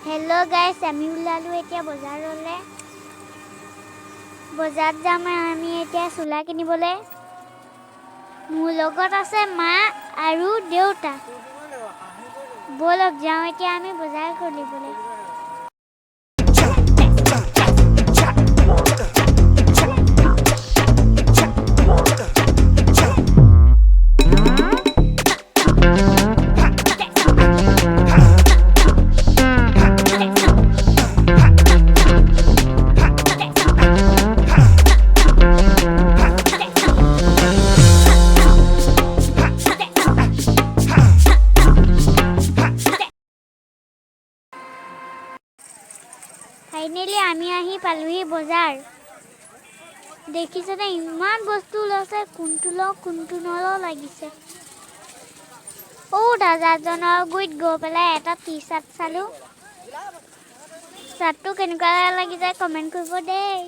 hello guys আমি ওলালো এতিয়া বজাৰলৈ বজাৰত যাম আমি এতিয়া চুলা কিনিবলৈ মোৰ লগত আছে মা আৰু দেউতা বলক যাওঁ এতিয়া আমি বজাৰ কৰিবলৈ ফাইনালি আমি আহি পালোহি বজাৰ দেখিছনে ইমান বস্তু লৈছে কোনটো নল লাগিছে ও দাদাজনৰ গুইত গৈ পেলাই এটা টি-শাৰ্ট চালো শাৰ্টটো কেনেকুৱা লাগিছে কমেন্ট কৰিব দেই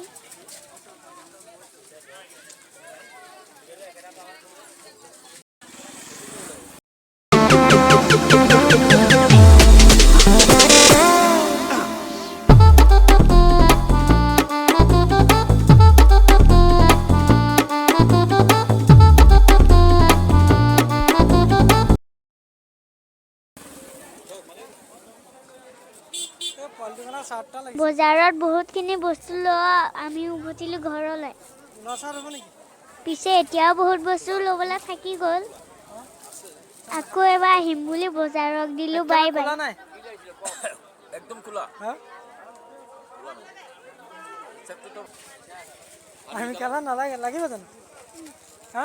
বজাৰত বহুতখিনি বস্তু লোৱা আমি উভতিলো ঘৰলৈ পিছে এতিয়াও বহুত বস্তু ল'বলৈ থাকি গ'ল আকৌ এবাৰ আহিম বুলি বজাৰক দিলো বাই বাই একদম খোলা আমি কেলা নালাগে লাগিব জানো হা